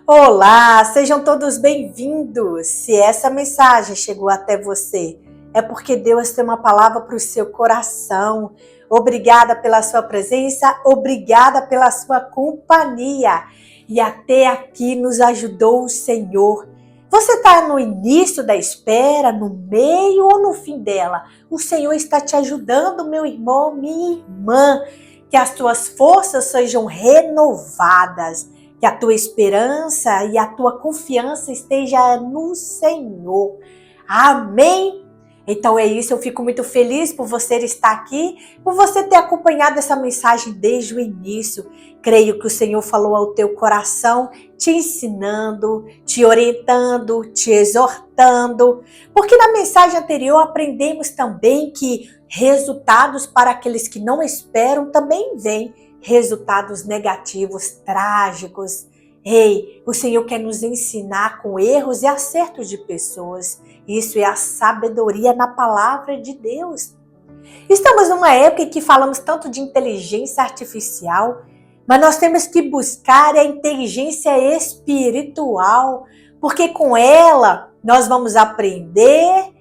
Olá, sejam todos bem-vindos. Se essa mensagem chegou até você, é porque Deus tem uma palavra para o seu coração. Obrigada pela sua presença, obrigada pela sua companhia. E até aqui nos ajudou o Senhor. Você está no início da espera, no meio ou no fim dela? O Senhor está te ajudando, meu irmão, minha irmã. Que as tuas forças sejam renovadas. Que a tua esperança e a tua confiança esteja no Senhor. Amém? Então é isso, eu fico muito feliz por você estar aqui, por você ter acompanhado essa mensagem desde o início. Creio que o Senhor falou ao teu coração, te ensinando, te orientando, te exortando. Porque na mensagem anterior aprendemos também que resultados para aqueles que não esperam também vêm. Resultados negativos, trágicos. Ei, o Senhor quer nos ensinar com erros e acertos de pessoas. Isso é a sabedoria na palavra de Deus. Estamos numa época em que falamos tanto de inteligência artificial, mas nós temos que buscar a inteligência espiritual, porque com ela nós vamos aprender,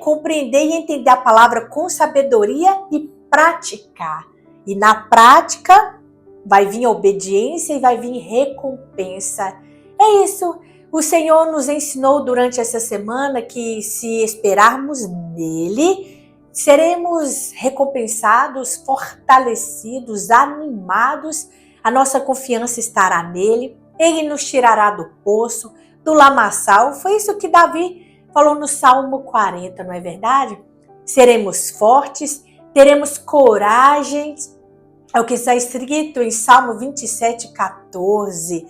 compreender e entender a palavra com sabedoria e praticar. E na prática vai vir obediência e vai vir recompensa. É isso. O Senhor nos ensinou durante essa semana que se esperarmos nele, seremos recompensados, fortalecidos, animados. A nossa confiança estará nele. Ele nos tirará do poço, do lamaçal. Foi isso que Davi falou no Salmo 40, não é verdade? Seremos fortes, teremos coragem. É o que está escrito em Salmo 27:14.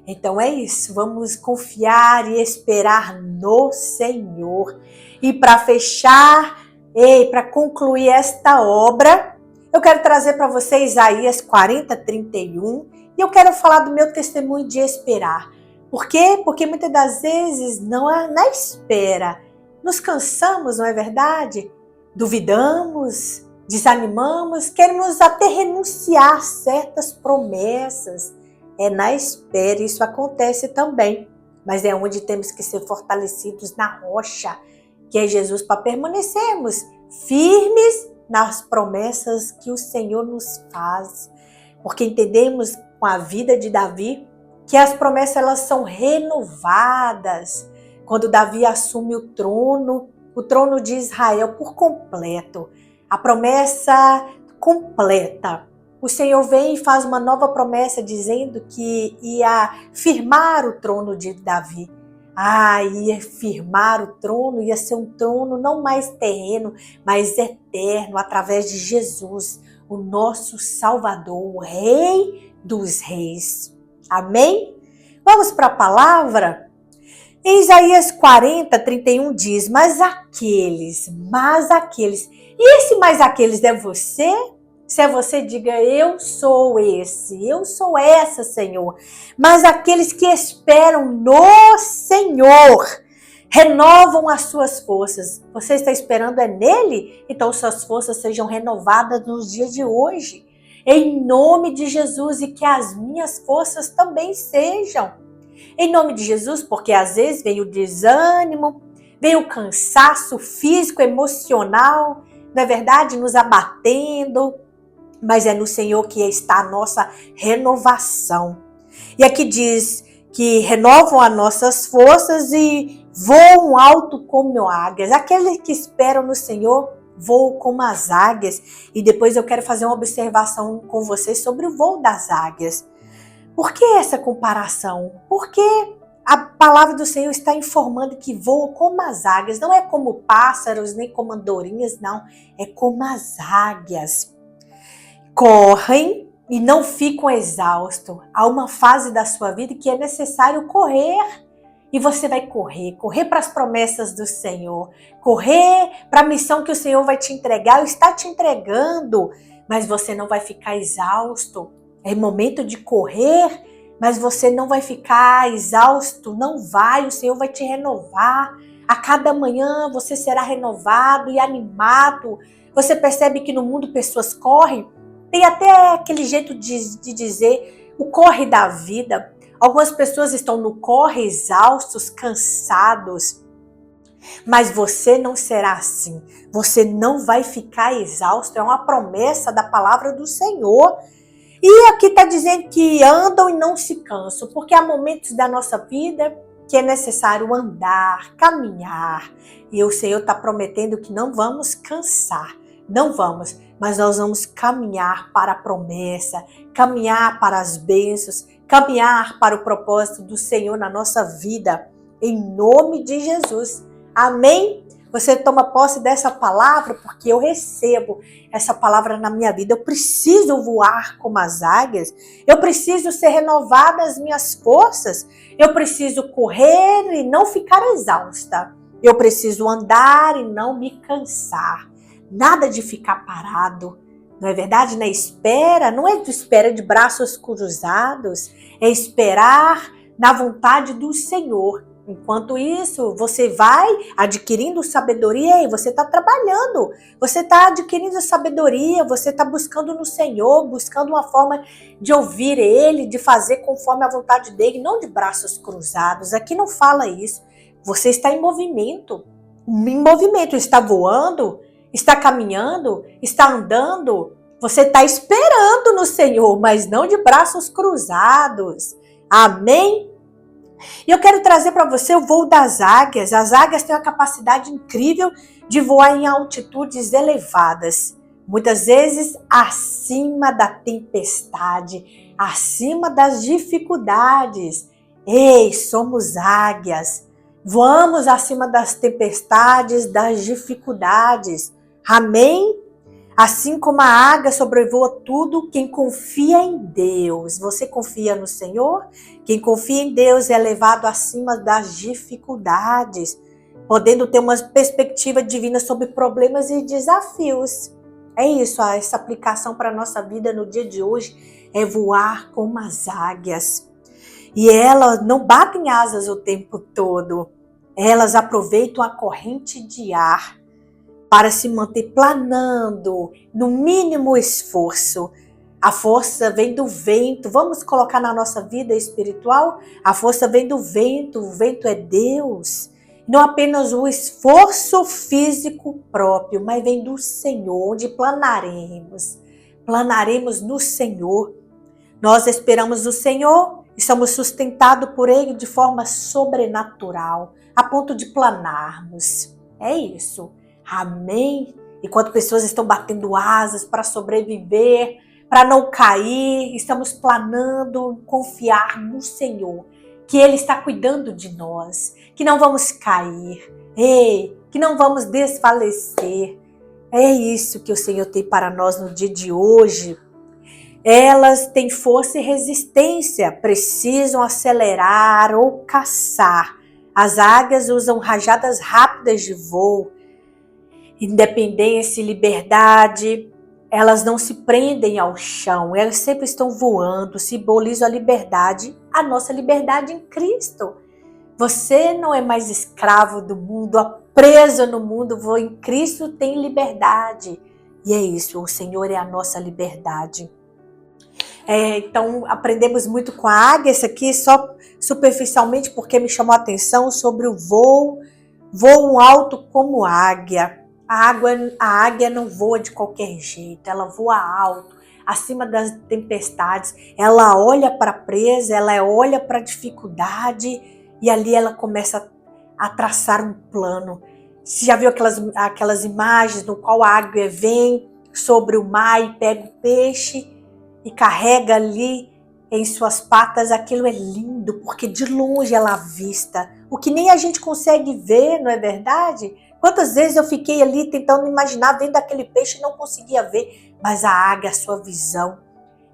Então é isso, vamos confiar e esperar no Senhor. E para fechar, para concluir esta obra, eu quero trazer para você Isaías 40:31 e eu quero falar do meu testemunho de esperar. Por quê? Porque muitas das vezes não é na espera. Nos cansamos, não é verdade? Duvidamos, desanimamos, queremos até renunciar a certas promessas. É na espera, isso acontece também. Mas é onde temos que ser fortalecidos na rocha, que é Jesus, para permanecermos firmes nas promessas que o Senhor nos faz. Porque entendemos com a vida de Davi que as promessas elas são renovadas. Quando Davi assume o trono de Israel por completo. A promessa completa. O Senhor vem e faz uma nova promessa dizendo que ia firmar o trono de Davi. Ia firmar o trono, ia ser um trono não mais terreno, mas eterno, através de Jesus, o nosso Salvador, o Rei dos Reis. Amém? Vamos para a palavra? Em Isaías 40:31 diz, mas aqueles, e esse mais aqueles é você? Se é você, diga, eu sou esse, eu sou essa, Senhor. Mas aqueles que esperam no Senhor, renovam as suas forças. Você está esperando é nele? Então suas forças sejam renovadas nos dias de hoje. Em nome de Jesus, e que as minhas forças também sejam. Em nome de Jesus, porque às vezes vem o desânimo, vem o cansaço físico, emocional, não é verdade? Nos abatendo, mas é no Senhor que está a nossa renovação. E aqui diz que renovam as nossas forças e voam alto como águias. Aqueles que esperam no Senhor voam como as águias. E depois eu quero fazer uma observação com vocês sobre o voo das águias. Por que essa comparação? Porque a palavra do Senhor está informando que voam como as águias. Não é como pássaros, nem como andorinhas, não. É como as águias. Correm e não ficam exaustos. Há uma fase da sua vida que é necessário correr. E você vai correr para as promessas do Senhor. Correr para a missão que o Senhor vai te entregar, ou está te entregando. Mas você não vai ficar exausto. É momento de correr, mas você não vai ficar exausto, não vai, o Senhor vai te renovar. A cada manhã você será renovado e animado. Você percebe que no mundo pessoas correm, tem até aquele jeito de dizer, o corre da vida. Algumas pessoas estão no corre, exaustos, cansados, mas você não será assim. Você não vai ficar exausto. É uma promessa da palavra do Senhor. E aqui está dizendo que andam e não se cansam, porque há momentos da nossa vida que é necessário andar, caminhar. E o Senhor está prometendo que não vamos cansar. Não vamos, mas nós vamos caminhar para a promessa, caminhar para as bênçãos, caminhar para o propósito do Senhor na nossa vida, em nome de Jesus. Amém? Você toma posse dessa palavra porque eu recebo essa palavra na minha vida. Eu preciso voar como as águias, eu preciso ser renovada as minhas forças, eu preciso correr e não ficar exausta, eu preciso andar e não me cansar. Nada de ficar parado, não é verdade? Na espera, não é de espera de braços cruzados, é esperar na vontade do Senhor. Enquanto isso, você vai adquirindo sabedoria e você está trabalhando, você está adquirindo sabedoria, você está buscando no Senhor, buscando uma forma de ouvir Ele, de fazer conforme a vontade dEle, não de braços cruzados. Aqui não fala isso. Você está em movimento, está voando, está caminhando, está andando, você está esperando no Senhor, mas não de braços cruzados. Amém? E eu quero trazer para você o voo das águias. As águias têm uma capacidade incrível de voar em altitudes elevadas, muitas vezes acima da tempestade, acima das dificuldades. Ei, somos águias. Voamos acima das tempestades, das dificuldades. Amém? Assim como a águia sobrevoa tudo, quem confia em Deus. Você confia no Senhor? Quem confia em Deus é levado acima das dificuldades, podendo ter uma perspectiva divina sobre problemas e desafios. É isso, essa aplicação para a nossa vida no dia de hoje é voar como as águias. E elas não batem asas o tempo todo. Elas aproveitam a corrente de ar para se manter planando, no mínimo esforço. A força vem do vento. Vamos colocar na nossa vida espiritual? A força vem do vento. O vento é Deus. Não apenas o esforço físico próprio, mas vem do Senhor, onde planaremos. Planaremos no Senhor. Nós esperamos o Senhor e somos sustentados por Ele de forma sobrenatural, a ponto de planarmos. É isso. Amém? Enquanto pessoas estão batendo asas para sobreviver, para não cair, estamos planando confiar no Senhor, que Ele está cuidando de nós, que não vamos cair, que não vamos desfalecer. É isso que o Senhor tem para nós no dia de hoje. Elas têm força e resistência, precisam acelerar ou caçar. As águias usam rajadas rápidas de voo, independência e liberdade. Elas não se prendem ao chão, elas sempre estão voando, simbolizam a nossa liberdade em Cristo. Você não é mais escravo do mundo, preso no mundo, em Cristo tem liberdade. E é isso, o Senhor é a nossa liberdade. Então, aprendemos muito com a águia, isso aqui só superficialmente porque me chamou a atenção sobre o voo alto como águia. A águia não voa de qualquer jeito, ela voa alto, acima das tempestades, ela olha para a presa, ela olha para a dificuldade e ali ela começa a traçar um plano. Você já viu aquelas imagens no qual a águia vem sobre o mar e pega o peixe e carrega ali em suas patas? Aquilo é lindo, porque de longe ela avista o que nem a gente consegue ver, não é verdade? Quantas vezes eu fiquei ali tentando imaginar, vendo aquele peixe e não conseguia ver, mas a águia, a sua visão,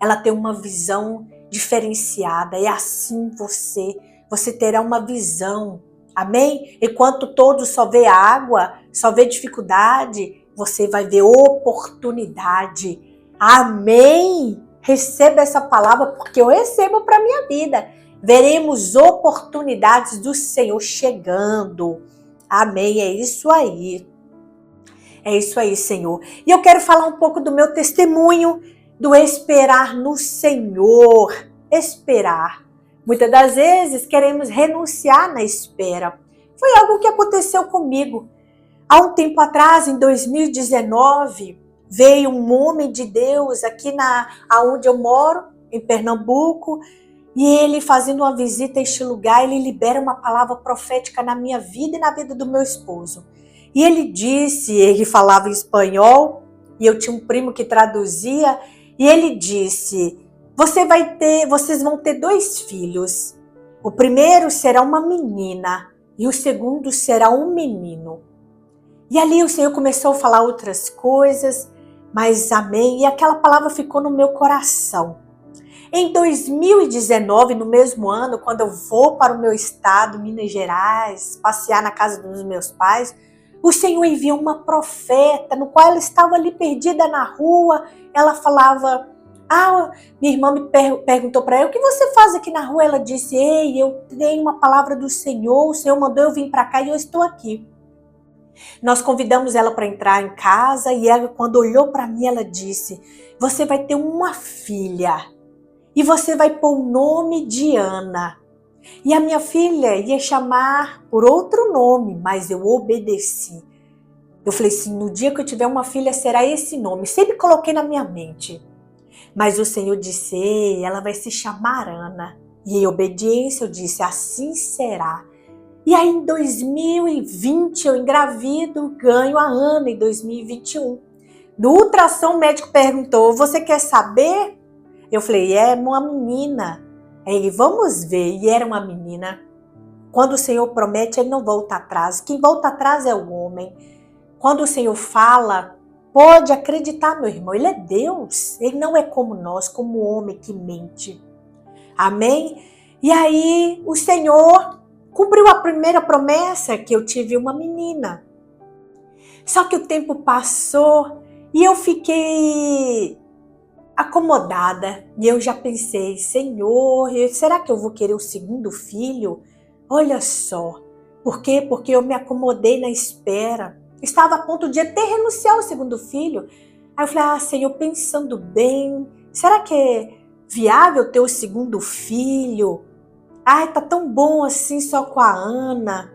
ela tem uma visão diferenciada, é assim você terá uma visão, amém? Enquanto todos só vê água, só vê dificuldade, você vai ver oportunidade, amém? Receba essa palavra porque eu recebo para a minha vida. Veremos oportunidades do Senhor chegando. Amém. É isso aí. É isso aí, Senhor. E eu quero falar um pouco do meu testemunho, do esperar no Senhor. Esperar. Muitas das vezes queremos renunciar na espera. Foi algo que aconteceu comigo. Há um tempo atrás, em 2019, veio um homem de Deus aqui aonde eu moro, em Pernambuco, e ele fazendo uma visita a este lugar, ele libera uma palavra profética na minha vida e na vida do meu esposo. E ele falava em espanhol, e eu tinha um primo que traduzia, e ele disse: vocês vão ter 2 filhos. O primeiro será uma menina e o segundo será um menino. E ali o Senhor começou a falar outras coisas, mas amém, e aquela palavra ficou no meu coração. Em 2019, no mesmo ano, quando eu vou para o meu estado, Minas Gerais, passear na casa dos meus pais, o Senhor enviou uma profeta, no qual ela estava ali perdida na rua. Ela falava, minha irmã me perguntou para ela, o que você faz aqui na rua? Ela disse, ei, eu tenho uma palavra do Senhor, o Senhor mandou eu vir para cá e eu estou aqui. Nós convidamos ela para entrar em casa e ela, quando olhou para mim, ela disse, você vai ter uma filha. E você vai pôr o nome de Ana. E a minha filha ia chamar por outro nome, mas eu obedeci. Eu falei assim, no dia que eu tiver uma filha, será esse nome. Sempre coloquei na minha mente. Mas o Senhor disse, ei, ela vai se chamar Ana. E em obediência eu disse, assim será. E aí em 2020 eu engravido, ganho a Ana em 2021. No ultrassom o médico perguntou, você quer saber? Eu falei, é uma menina. Aí ele, vamos ver. E era uma menina. Quando o Senhor promete, ele não volta atrás. Quem volta atrás é o homem. Quando o Senhor fala, pode acreditar, meu irmão. Ele é Deus. Ele não é como nós, como o homem que mente. Amém? E aí o Senhor cumpriu a primeira promessa, que eu tive uma menina. Só que o tempo passou e eu fiquei acomodada. E eu já pensei, Senhor, será que eu vou querer o segundo filho? Olha só. Por quê? Porque eu me acomodei na espera. Estava a ponto de até renunciar ao segundo filho. Aí eu falei, Senhor, pensando bem, será que é viável ter o segundo filho? Tá tão bom assim só com a Ana.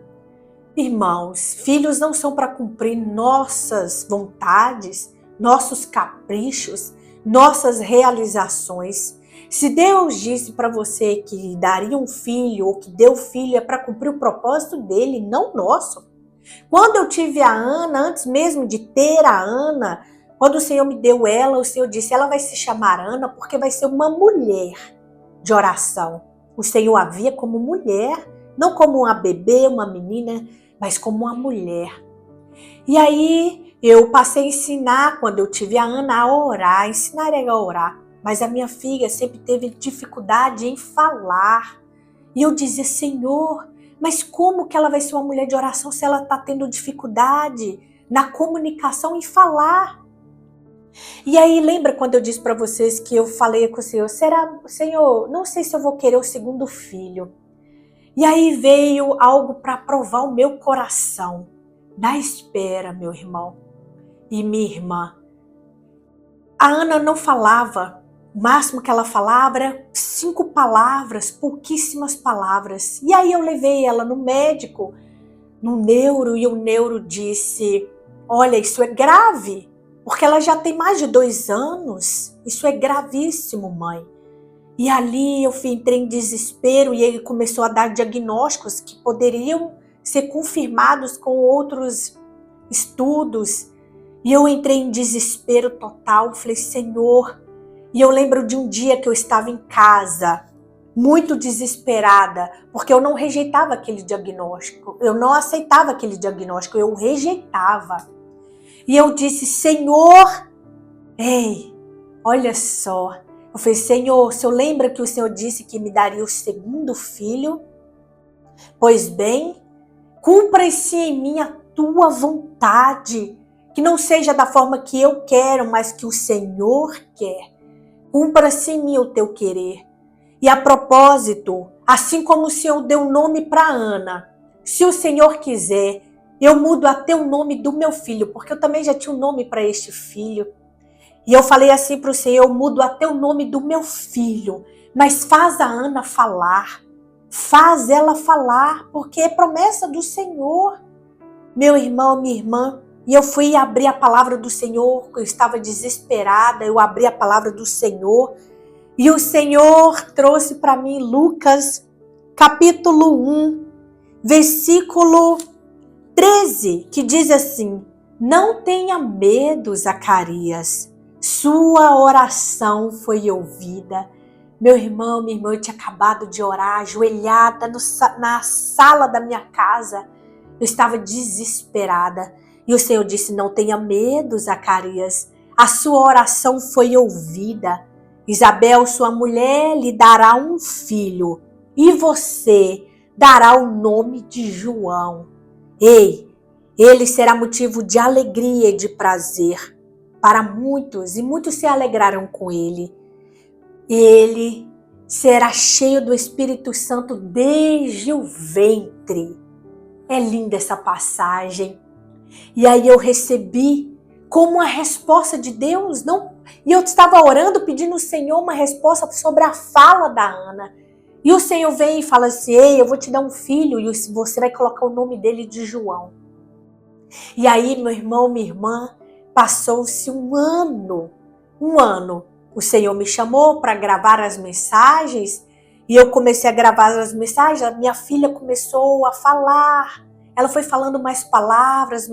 Irmãos, filhos não são para cumprir nossas vontades, nossos caprichos, nossas realizações. Se Deus disse para você que daria um filho ou que deu filho é para cumprir o propósito dele, não nosso. Quando eu tive a Ana, antes mesmo de ter a Ana, quando o Senhor me deu ela, o Senhor disse, ela vai se chamar Ana porque vai ser uma mulher de oração. O Senhor a via como mulher, não como uma bebê, uma menina, mas como uma mulher. E aí eu passei a ensinar, quando eu tive a Ana, a orar, ensinar ela a orar. Mas a minha filha sempre teve dificuldade em falar. E eu dizia, Senhor, mas como que ela vai ser uma mulher de oração se ela está tendo dificuldade na comunicação e falar? E aí lembra quando eu disse para vocês que eu falei com o Senhor, Senhor, não sei se eu vou querer o segundo filho. E aí veio algo para provar o meu coração. Na espera, meu irmão e minha irmã. A Ana não falava. O máximo que ela falava era 5 palavras, pouquíssimas palavras. E aí eu levei ela no médico, no neuro, e o neuro disse, olha, isso é grave, porque ela já tem mais de 2 anos. Isso é gravíssimo, mãe. E ali eu entrei em desespero e ele começou a dar diagnósticos que poderiam ser confirmados com outros estudos. E eu entrei em desespero total, falei, Senhor. E eu lembro de um dia que eu estava em casa, muito desesperada, porque eu não rejeitava aquele diagnóstico, eu não aceitava aquele diagnóstico, eu rejeitava. E eu disse, Senhor, ei, olha só. Eu falei, Senhor, o Senhor lembra que o Senhor disse que me daria o segundo filho? Pois bem, cumpra-se em mim a tua vontade, que não seja da forma que eu quero, mas que o Senhor quer. Cumpra-se em mim o teu querer. E a propósito, assim como o Senhor deu nome para Ana, se o Senhor quiser, eu mudo até o nome do meu filho, porque eu também já tinha um nome para este filho. E eu falei assim para o Senhor, eu mudo até o nome do meu filho, Mas faz a Ana falar. Faz ela falar, porque é promessa do Senhor. Meu irmão, minha irmã, e eu fui abrir a palavra do Senhor, eu estava desesperada, eu abri a palavra do Senhor, e o Senhor trouxe para mim Lucas, capítulo 1, versículo 13, que diz assim: não tenha medo, Zacarias, sua oração foi ouvida. Meu irmão, minha irmã, eu tinha acabado de orar, ajoelhada na sala da minha casa. Eu estava desesperada. E o Senhor disse: não tenha medo, Zacarias. A sua oração foi ouvida. Isabel, sua mulher, lhe dará um filho. E você dará o nome de João. Ei, ele será motivo de alegria e de prazer para muitos. E muitos se alegrarão com ele. Ele será cheio do Espírito Santo desde o ventre. É linda essa passagem. E aí eu recebi como uma resposta de Deus. E eu estava orando, pedindo ao Senhor uma resposta sobre a fala da Ana. E o Senhor vem e fala assim: ei, eu vou te dar um filho e você vai colocar o nome dele de João. E aí, meu irmão, minha irmã, passou-se um ano. O Senhor me chamou para gravar as mensagens e eu comecei a gravar as mensagens. A minha filha começou a falar. Ela foi falando mais palavras.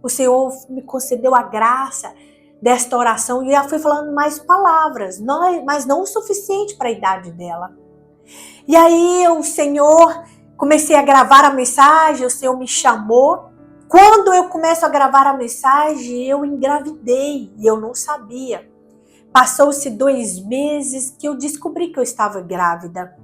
O Senhor me concedeu a graça desta oração e ela foi falando mais palavras, mas não o suficiente para a idade dela. E aí o Senhor, comecei a gravar a mensagem, o Senhor me chamou. Quando eu começo a gravar a mensagem, eu engravidei e eu não sabia. Passou-se 2 meses que eu descobri que eu estava grávida.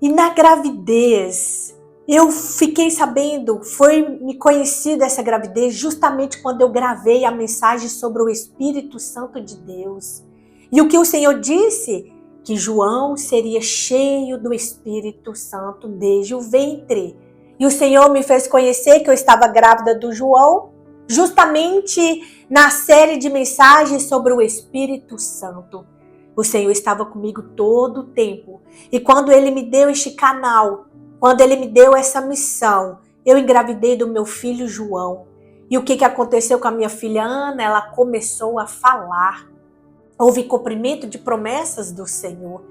E na gravidez, eu fiquei sabendo, foi me conhecida essa gravidez justamente quando eu gravei a mensagem sobre o Espírito Santo de Deus. E o que o Senhor disse? Que João seria cheio do Espírito Santo desde o ventre. E o Senhor me fez conhecer que eu estava grávida do João, justamente na série de mensagens sobre o Espírito Santo. O Senhor estava comigo todo o tempo. E quando Ele me deu este canal, quando Ele me deu essa missão, eu engravidei do meu filho João. E o que aconteceu com a minha filha Ana? Ela começou a falar. Houve cumprimento de promessas do Senhor.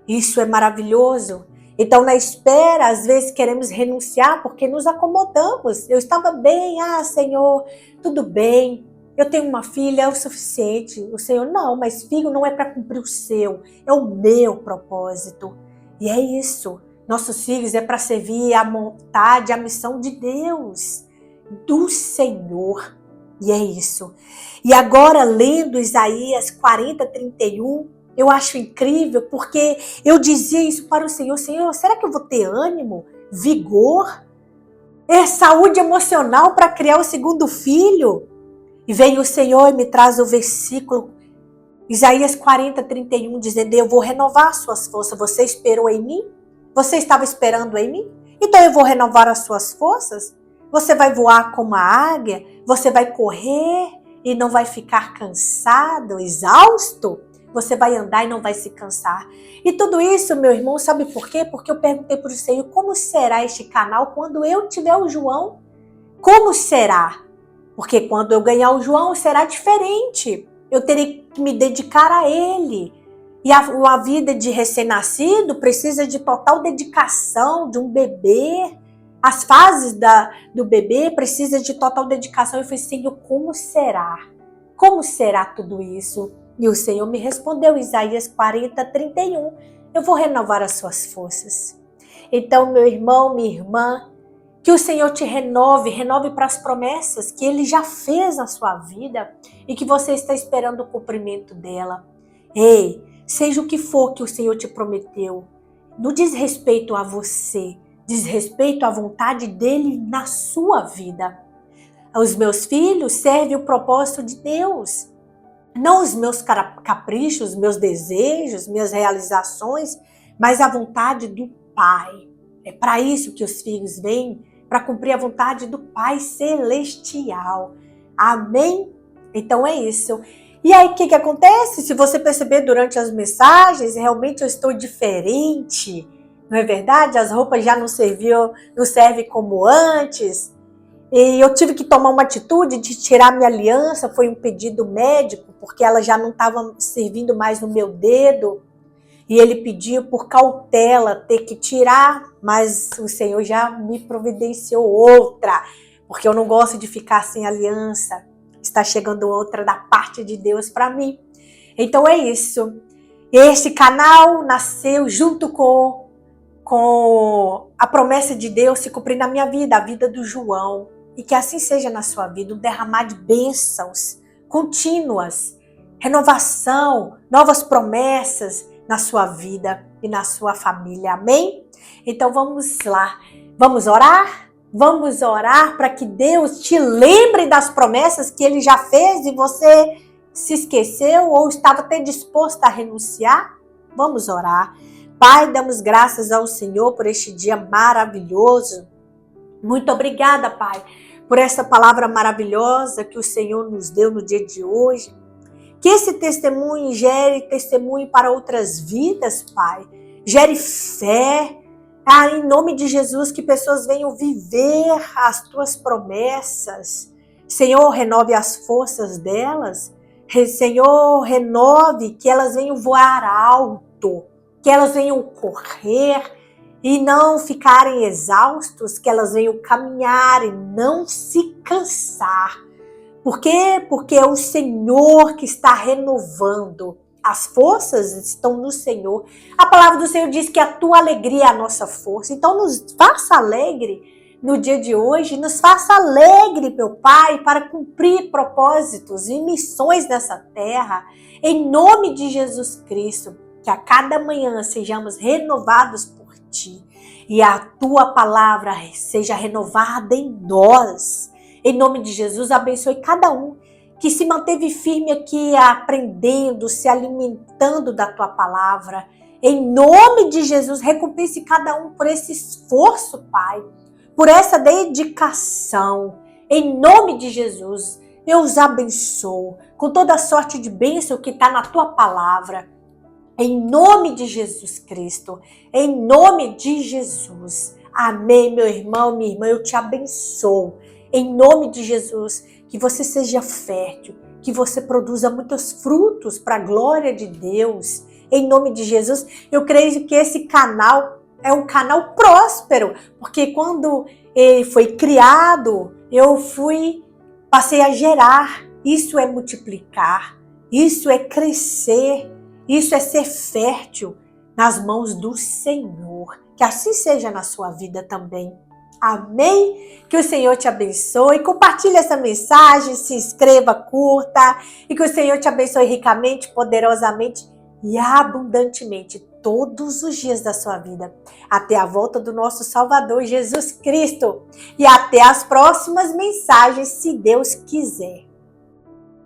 Isso é maravilhoso. Então, na espera, às vezes queremos renunciar porque nos acomodamos. Eu estava bem, Senhor, tudo bem. Eu tenho uma filha, é o suficiente. O Senhor, não, mas filho não é para cumprir o seu, é o meu propósito. E é isso. Nossos filhos é para servir a vontade, a missão de Deus, do Senhor. E é isso. E agora, lendo Isaías 40:31, eu acho incrível, porque eu dizia isso para o Senhor: Senhor, será que eu vou ter ânimo, vigor, saúde emocional para criar o segundo filho? E vem o Senhor e me traz o versículo, Isaías 40:31, dizendo: eu vou renovar as suas forças. Você esperou em mim? Você estava esperando em mim? Então eu vou renovar as suas forças. Você vai voar como a águia, você vai correr e não vai ficar cansado, exausto. Você vai andar e não vai se cansar. E tudo isso, meu irmão, sabe por quê? Porque eu perguntei para o Senhor: como será este canal quando eu tiver o João? Como será? Porque quando eu ganhar o João, será diferente. Eu terei que me dedicar a ele. E a vida de recém-nascido precisa de total dedicação, de um bebê. As fases do bebê precisam de total dedicação. Eu falei: Senhor, como será? Como será tudo isso? E o Senhor me respondeu, Isaías 40:31, eu vou renovar as suas forças. Então, meu irmão, minha irmã, que o Senhor te renove para as promessas que Ele já fez na sua vida e que você está esperando o cumprimento dela. Ei, seja o que for que o Senhor te prometeu, não diz respeito a você, diz respeito à vontade dEle na sua vida. Os meus filhos servem o propósito de Deus. Não os meus caprichos, meus desejos, minhas realizações, mas a vontade do Pai. É para isso que os filhos vêm, para cumprir a vontade do Pai Celestial. Amém? Então é isso. E aí, o que acontece? Se você perceber durante as mensagens, realmente eu estou diferente, não é verdade? As roupas já não servem como antes. E eu tive que tomar uma atitude de tirar minha aliança, foi um pedido médico, porque ela já não estava servindo mais no meu dedo. E ele pediu por cautela ter que tirar, mas o Senhor já me providenciou outra, porque eu não gosto de ficar sem aliança. Está chegando outra da parte de Deus para mim. Então é isso. Este canal nasceu junto com a promessa de Deus se cumprir na minha vida, a vida do João. E que assim seja na sua vida, um derramar de bênçãos contínuas, renovação, novas promessas na sua vida e na sua família. Amém? Então vamos lá. Vamos orar? Vamos orar para que Deus te lembre das promessas que Ele já fez e você se esqueceu ou estava até disposto a renunciar? Vamos orar. Pai, damos graças ao Senhor por este dia maravilhoso. Muito obrigada, Pai, por essa palavra maravilhosa que o Senhor nos deu no dia de hoje. Que esse testemunho gere testemunho para outras vidas, Pai. Gere fé. Em nome de Jesus, que pessoas venham viver as tuas promessas. Senhor, renove as forças delas. Senhor, renove que elas venham voar alto, que elas venham correr e não ficarem exaustos, que elas venham caminhar e não se cansar. Por quê? Porque é o Senhor que está renovando. As forças estão no Senhor. A palavra do Senhor diz que a tua alegria é a nossa força. Então nos faça alegre no dia de hoje. Nos faça alegre, meu Pai, para cumprir propósitos e missões nessa terra. Em nome de Jesus Cristo. Que a cada manhã sejamos renovados por Ti. E a tua palavra seja renovada em nós. Em nome de Jesus, abençoe cada um que se manteve firme aqui, aprendendo, se alimentando da tua palavra. Em nome de Jesus, recompense cada um por esse esforço, Pai, por essa dedicação. Em nome de Jesus, eu os abençoo com toda a sorte de bênção que está na tua palavra. Em nome de Jesus Cristo, em nome de Jesus. Amém, meu irmão, minha irmã, eu te abençoo. Em nome de Jesus, que você seja fértil, que você produza muitos frutos para a glória de Deus. Em nome de Jesus, eu creio que esse canal é um canal próspero, porque quando ele foi criado, passei a gerar. Isso é multiplicar, isso é crescer, isso é ser fértil nas mãos do Senhor. Que assim seja na sua vida também. Amém? Que o Senhor te abençoe. Compartilhe essa mensagem, se inscreva, curta. E que o Senhor te abençoe ricamente, poderosamente e abundantemente todos os dias da sua vida. Até a volta do nosso Salvador Jesus Cristo. E até as próximas mensagens, se Deus quiser.